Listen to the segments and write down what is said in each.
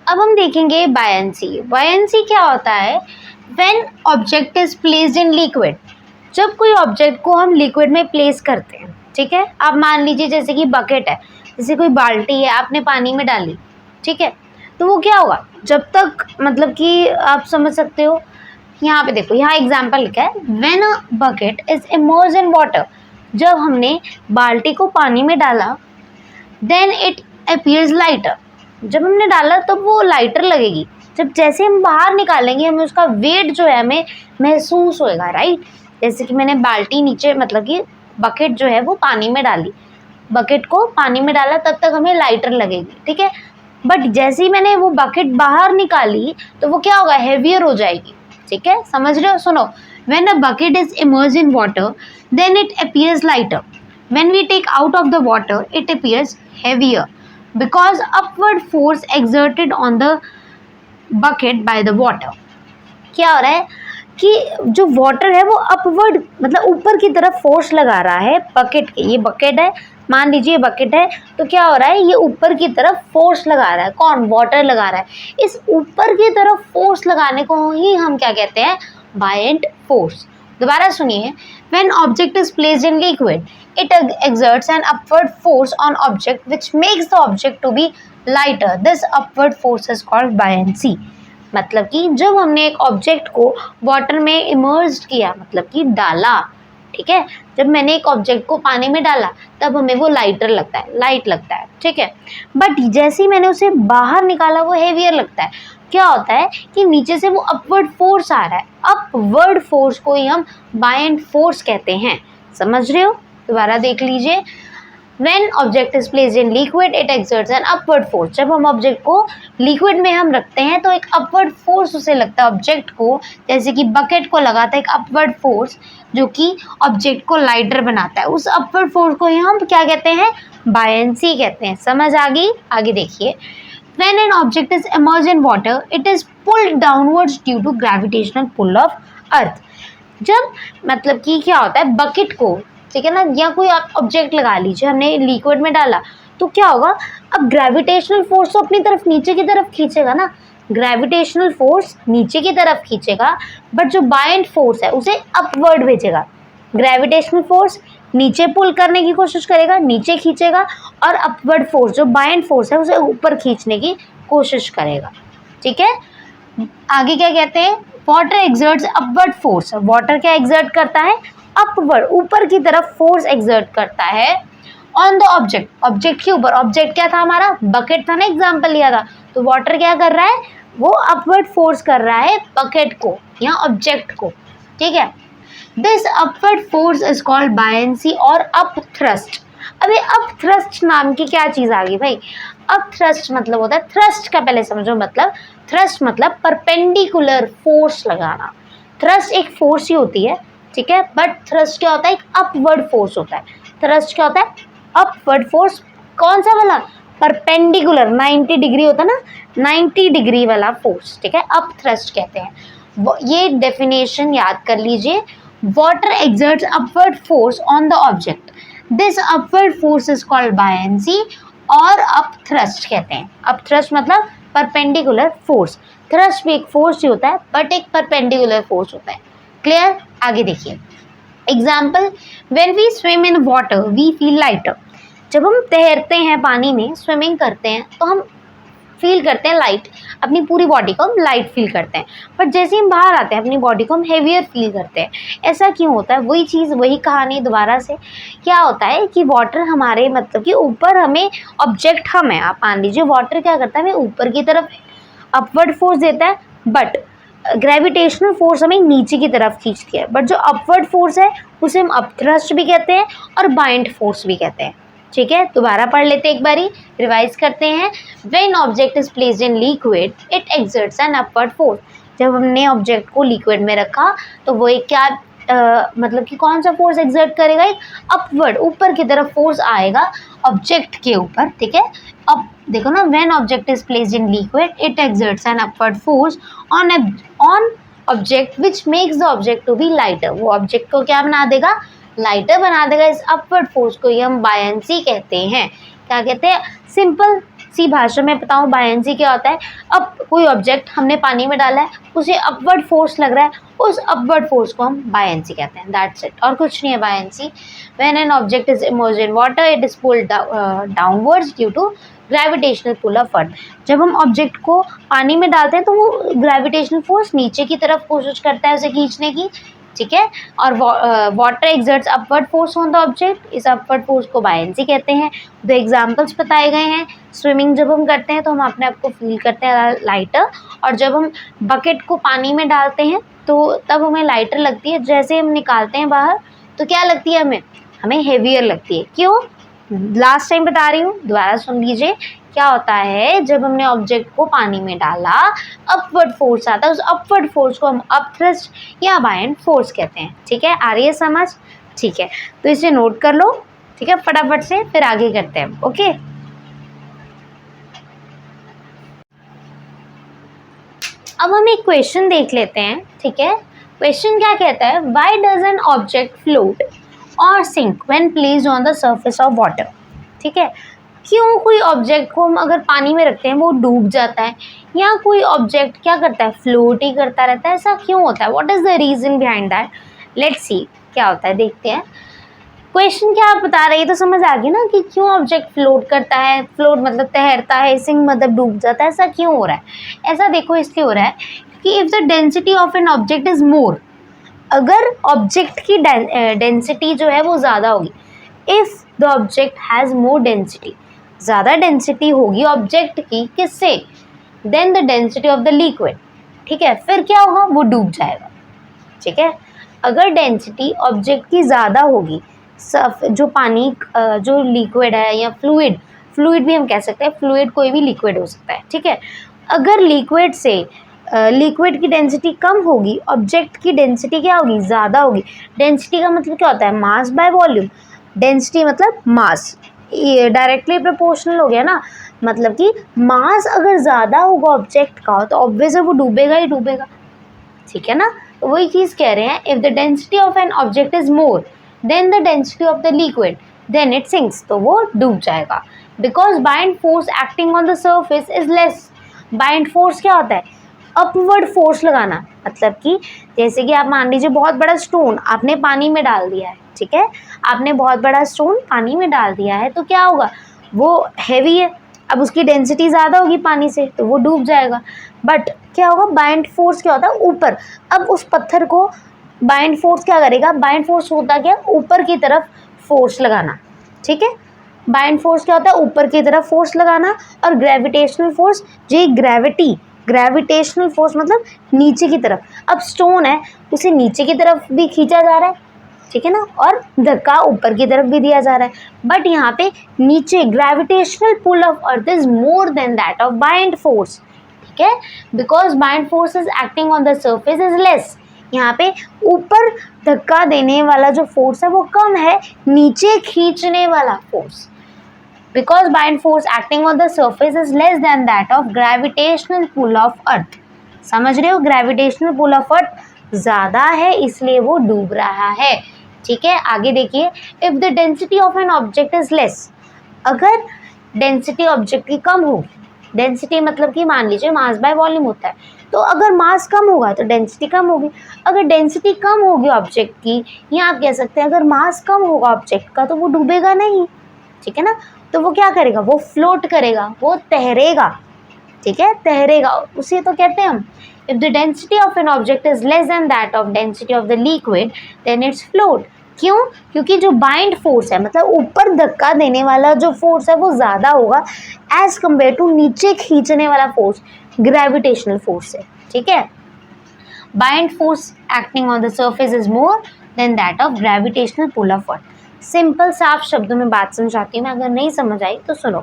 अब हम देखेंगे बायंसी। बायंसी क्या होता है? When object is placed in liquid, जब कोई ऑब्जेक्ट को हम लिक्विड में प्लेस करते हैं, ठीक है। आप मान लीजिए जैसे कि बकेट है, जैसे कोई बाल्टी है, आपने पानी में डाली, ठीक है, तो वो क्या होगा, जब तक मतलब कि आप समझ सकते हो, यहाँ पे देखो, यहाँ एग्जाम्पल लिखा है, when a bucket is immersed in water, जब हमने बाल्टी को पानी में डाला, देन इट अपीयर्स लाइटर, जब हमने डाला तब वो लाइटर लगेगी, जब जैसे हम बाहर निकालेंगे हमें उसका वेट जो है हमें महसूस होएगा, राइट। जैसे कि मैंने बाल्टी नीचे मतलब कि बकेट जो है वो पानी में डाली, बकेट को पानी में डाला तब तक हमें लाइटर लगेगी, ठीक है। बट जैसे ही मैंने वो बकेट बाहर निकाली तो वो क्या होगा, हेवियर हो जाएगी, ठीक है, समझ रहे हो। सुनो, when a bucket is immersed in water then it appears lighter, when we take out of the water it appears heavier because upward force exerted on the bucket by the water। क्या हो रहा है कि जो water है वो upward मतलब ऊपर की तरफ फोर्स लगा रहा है बकेट के, ये बकेट है, मान लीजिए बकेट है, तो क्या हो रहा है, ये ऊपर की तरफ फोर्स लगा रहा है, कौन, वाटर लगा रहा है। इस ऊपर की तरफ फोर्स लगाने को ही हम क्या कहते हैं, बायंट फोर्स। दोबारा सुनिए, when object is placed in liquid it exerts an upward force on object which makes the object to be lighter, this upward force is called buoyancy। मतलब कि जब हमने एक ऑब्जेक्ट को वाटर में इमर्स्ड किया, मतलब कि डाला, ठीक है, जब मैंने एक ऑब्जेक्ट को पानी में डाला तब हमें वो लाइटर लगता है, लाइट लगता है, ठीक है। बट जैसे ही मैंने उसे बाहर निकाला वो हेवियर लगता है। क्या होता है कि नीचे से वो अपवर्ड फोर्स आ रहा है, अपवर्ड फोर्स को ही हम बायंट फोर्स कहते हैं, समझ रहे हो। दोबारा देख लीजिए, When object is placed in liquid it exerts an upward force, जब हम ऑब्जेक्ट को लिक्विड में हम रखते हैं तो एक अपवर्ड फोर्स उसे लगता है ऑब्जेक्ट को, जैसे कि बकेट को लगाता है एक अपवर्ड फोर्स जो कि ऑब्जेक्ट को लाइटर बनाता है, उस अपवर्ड फोर्स को ही हम क्या कहते हैं, बायंसी कहते हैं। समझ आ गई, आगे देखिए, When an object is immersed in water it is pulled downwards due to gravitational pull of earth। जब मतलब कि क्या होता है, बकेट को, ठीक है ना, या कोई आप ऑब्जेक्ट लगा लीजिए, हमने लिक्विड में डाला तो क्या होगा, अब ग्रेविटेशनल फोर्स तो अपनी तरफ नीचे की तरफ खींचेगा ना, ग्रेविटेशनल फोर्स नीचे की तरफ खींचेगा, बट जो बायंट फोर्स है उसे अपवर्ड भेजेगा। ग्रेविटेशनल फोर्स नीचे पुल करने की कोशिश करेगा, नीचे खींचेगा, और अपवर्ड फोर्स जो बायंट फोर्स है उसे ऊपर खींचने की कोशिश करेगा, ठीक है। आगे क्या कहते हैं, water exerts upward force, water क्या एक्सर्ट करता है, अपवर्ड ऊपर की तरफ फोर्स एक्सर्ट करता है ऑन द ऑब्जेक्ट, ऑब्जेक्ट के ऊपर। ऑब्जेक्ट क्या था हमारा, बकेट था ना, एग्जांपल लिया था, तो वाटर क्या कर रहा है, वो अपवर्ड फोर्स कर रहा है बकेट को या ऑब्जेक्ट को, ठीक है। This upward force is called buoyancy और अप थ्रस्ट। अभी अप थ्रस्ट नाम की क्या चीज आ गई भाई, अप थ्रस्ट मतलब होता है, थ्रस्ट का पहले समझो मतलब, थ्रस्ट मतलब परपेंडिकुलर फोर्स लगाना। थ्रस्ट एक फोर्स ही होती है, ठीक है, बट थ्रस्ट क्या होता है, एक अपवर्ड फोर्स होता है। थ्रस्ट क्या होता है, अपवर्ड फोर्स, कौन सा वाला, परपेंडिकुलर, 90 डिग्री होता है ना, 90 डिग्री वाला फोर्स, ठीक है, अप थ्रस्ट कहते हैं। ये डेफिनेशन याद कर लीजिए, water exerts upward force on the object, this upward force is called buoyancy और अप थ्रस्ट कहते हैं। अप थ्रस्ट मतलब परपेंडिकुलर फोर्स, थ्रस्ट भी एक फोर्स ही होता है बट एक परपेंडिकुलर फोर्स होता है। क्लियर, आगे देखिए, example, when we swim in water we feel lighter. जब हम तैरते हैं पानी में, स्विमिंग करते हैं, तो हम फील करते हैं लाइट, अपनी पूरी बॉडी को हम लाइट फील करते हैं, बट जैसे हम बाहर आते हैं अपनी बॉडी को हम हेवियर फील करते हैं। ऐसा क्यों होता है, वही चीज़ वही कहानी दोबारा से, क्या होता है कि वाटर हमारे मतलब कि ऊपर, हमें ऑब्जेक्ट हम है, आप मान लीजिए वाटर क्या करता है, हमें ऊपर की तरफ अपवर्ड फोर्स देता है, बट ग्रेविटेशनल फोर्स हमें नीचे की तरफ खींचती है, बट जो अपवर्ड फोर्स है उसे हम अपथ्रस्ट भी कहते हैं और बाइंड फोर्स भी कहते हैं, ठीक है। दोबारा पढ़ लेते हैं, एक बारी रिवाइज करते हैं। When object is placed in liquid it exerts an upward force. जब हमने ऑब्जेक्ट को लिक्विड में रखा तो वो एक क्या मतलब कि कौन सा फोर्स एक्सर्ट करेगा, एक अपवर्ड, ऊपर की तरफ फोर्स आएगा ऑब्जेक्ट के ऊपर, ठीक है। अब देखो ना, when object is placed in liquid it exerts an upward force on object which makes the object to be lighter. वो ऑब्जेक्ट को क्या बना देगा, लाइटर बना देगा। इस अपवर्ड फोर्स को ही हम बायंसी कहते हैं। क्या कहते हैं, सिंपल सी भाषा में बताऊं बायंसी क्या होता है, अब कोई ऑब्जेक्ट हमने पानी में डाला है, उसे अपवर्ड फोर्स लग रहा है, उस अपवर्ड फोर्स को हम बायंसी कहते हैं, दैट्स इट, और कुछ नहीं है buoyancy. When an object is emerged in water it is pulled downwards due to gravitational pull of earth. जब हम ऑब्जेक्ट को पानी में डालते हैं तो वो ग्रेविटेशनल फोर्स नीचे की तरफ कोशिश करता है उसे खींचने की, ठीक है, और water exerts upward force on the object, इस अपवर्ड फोर्स को बायंसी कहते हैं। दो एग्जांपल्स बताए गए हैं, स्विमिंग जब हम करते हैं तो हम अपने आप को फील करते हैं लाइटर, और जब हम बकेट को पानी में डालते हैं तो तब हमें लाइटर लगती है, जैसे हम निकालते हैं बाहर तो क्या लगती है हमें हेवियर लगती है। क्यों? लास्ट टाइम बता रही हूँ, दोबारा सुन लीजिए। क्या होता है, जब हमने ऑब्जेक्ट को पानी में डाला अपवर्ड फोर्स आता है, उस अपवर्ड फोर्स को हम अपथ्रस्ट या बायंड फोर्स कहते हैं, ठीक है, आ रही है समझ? ठीक है, तो इसे नोट कर लो, ठीक है, फटाफट से, फिर आगे करते हैं। ओके, अब हम एक क्वेश्चन देख लेते हैं, ठीक है। क्वेश्चन क्या कहता है, why does an object float और sink when placed on the surface of water, ठीक है। क्यों कोई ऑब्जेक्ट को हम अगर पानी में रखते हैं वो डूब जाता है, या कोई ऑब्जेक्ट क्या करता है, फ्लोट ही करता रहता है, ऐसा क्यों होता है, what is the reason behind that, let's see क्या होता है, देखते हैं। क्वेश्चन क्या आप बता रही है तो समझ आ गई ना कि क्यों ऑब्जेक्ट फ्लोट करता है, फ्लोट मतलब तैरता है, सिंक मतलब डूब जाता है, ऐसा क्यों हो रहा है। ऐसा देखो इसलिए हो रहा है कि if the density of an object is more, अगर ऑब्जेक्ट की डेंसिटी जो है वो ज़्यादा होगी, if the object has more density, ज़्यादा डेंसिटी होगी ऑब्जेक्ट की, किससे, then the density of the liquid, ठीक है, फिर क्या होगा, वो डूब जाएगा, ठीक है। अगर डेंसिटी ऑब्जेक्ट की ज़्यादा होगी, जो पानी जो लिक्विड है या फ्लूइड भी हम कह सकते हैं, फ्लूइड कोई भी लिक्विड हो सकता है, ठीक है। अगर लिक्विड से लिक्विड की डेंसिटी कम होगी, ऑब्जेक्ट की डेंसिटी क्या होगी, ज़्यादा होगी। डेंसिटी का मतलब क्या होता है, मास बाय वॉल्यूम, डेंसिटी मतलब मास, ये डायरेक्टली प्रोपोर्शनल हो गया ना, मतलब कि मास अगर ज़्यादा होगा ऑब्जेक्ट का तो ऑब्वियसली वो डूबेगा ही डूबेगा, ठीक है ना। तो वही चीज़ कह रहे हैं, if the density of an object is more than the density of the liquid then it sinks, तो वो डूब जाएगा। Because buoyant force acting on the surface is less, buoyant force क्या होता है, अपवर्ड फोर्स लगाना, मतलब कि जैसे कि आप मान लीजिए बहुत बड़ा स्टोन आपने पानी में डाल दिया है, ठीक है, आपने बहुत बड़ा स्टोन पानी में डाल दिया है तो क्या होगा, वो हैवी है, अब उसकी डेंसिटी ज़्यादा होगी पानी से तो वो डूब जाएगा। बट क्या होगा, बाइंड फोर्स क्या होता है, ऊपर, अब उस पत्थर को बाइंड फोर्स क्या करेगा, बाइंड फोर्स होता क्या, ऊपर की तरफ फोर्स लगाना, ठीक है। बाइंड फोर्स क्या होता है, ऊपर की तरफ फोर्स लगाना, और ग्रेविटेशनल फोर्स, ये ग्रेविटेशनल फोर्स मतलब नीचे की तरफ, अब स्टोन है उसे नीचे की तरफ भी खींचा जा रहा है, ठीक है ना, और धक्का ऊपर की तरफ भी दिया जा रहा है, बट यहाँ पे नीचे gravitational pull of earth is more than that of buoyant force, ठीक है, because buoyant force is acting on the surface is less, यहाँ पे ऊपर धक्का देने वाला जो फोर्स है वो कम है, नीचे खींचने वाला force, because bind force acting on the surface is less than that of gravitational pull of earth, समझ रहे हो, ग्रेविटेशनल पुल ऑफ अर्थ ज़्यादा है इसलिए वो डूब रहा है, ठीक है। आगे देखिए, if the density of an object is less, अगर डेंसिटी ऑब्जेक्ट की कम होगी, डेंसिटी मतलब कि मान लीजिए मास बाय वॉल्यूम होता है, तो अगर मास कम होगा तो डेंसिटी कम होगी, अगर डेंसिटी कम होगी ऑब्जेक्ट की, या आप कह सकते हैं अगर मास कम होगा ऑब्जेक्ट का तो वो डूबेगा नहीं, ठीक है ना, तो वो क्या करेगा, वो फ्लोट करेगा, वो तैरेगा, ठीक है, तैरेगा, उसे तो कहते हैं हम, if the density of an object is less than that of density of the liquid then it's float. क्यों? क्योंकि जो बाइंड फोर्स है, मतलब ऊपर धक्का देने वाला जो फोर्स है वो ज़्यादा होगा एज कम्पेयर टू नीचे खींचने वाला फोर्स, ग्रेविटेशनल फोर्स है, ठीक है। Buoyant force acting on the surface is more than that of gravitational pull of earth. Simple साफ शब्दों में बात समझाती हूँ मैं, अगर नहीं समझ आई तो सुनो।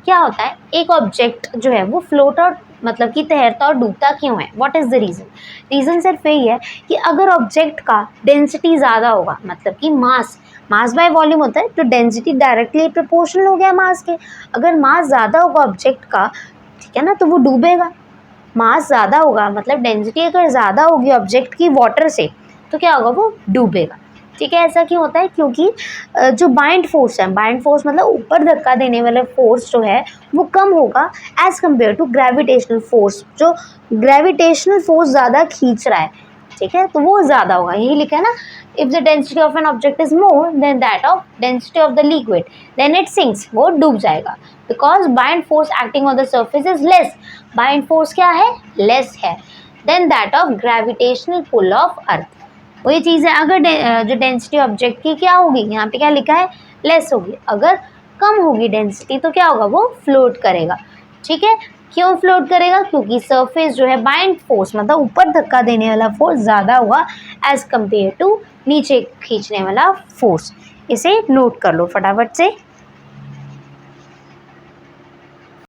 क्या होता है, एक ऑब्जेक्ट जो है वो फ्लोट और मतलब कि तैरता और डूबता क्यों है, what is the reason. Reason सिर्फ यही है कि अगर ऑब्जेक्ट का डेंसिटी ज़्यादा होगा, मतलब कि मास बाय वॉल्यूम होता है, तो डेंसिटी डायरेक्टली प्रोपोर्शनल हो गया मास के, अगर मास ज़्यादा होगा ऑब्जेक्ट का, ठीक है ना, तो वो डूबेगा। मास ज़्यादा होगा मतलब डेंसिटी अगर ज़्यादा होगी ऑब्जेक्ट की वाटर से तो क्या होगा, वो डूबेगा। ठीक है। ऐसा क्यों होता है? क्योंकि जो बाइंड फोर्स है, बाइंड फोर्स मतलब ऊपर धक्का देने वाला फोर्स जो है वो कम होगा as compare to gravitational force. जो ग्रेविटेशनल फोर्स ज़्यादा खींच रहा है, ठीक है, तो वो ज़्यादा होगा। यही लिखा है ना, if the density of an object is more than that of density of the liquid then it sinks, वो डूब जाएगा। Because buoyant force acting on the surface is less, buoyant force क्या है? लेस है then that of gravitational pull of earth. वही चीज़ है, अगर जो डेंसिटी ऑब्जेक्ट की क्या होगी, यहाँ पे क्या लिखा है? लेस होगी। अगर कम होगी डेंसिटी तो क्या होगा? वो फ्लोट करेगा। ठीक है, क्यों फ्लोट करेगा? क्योंकि सरफेस जो है बाइंड फोर्स मतलब ऊपर धक्का देने वाला फोर्स ज़्यादा होगा एज कम्पेयर टू नीचे खींचने वाला फोर्स। इसे नोट कर लो फटाफट से।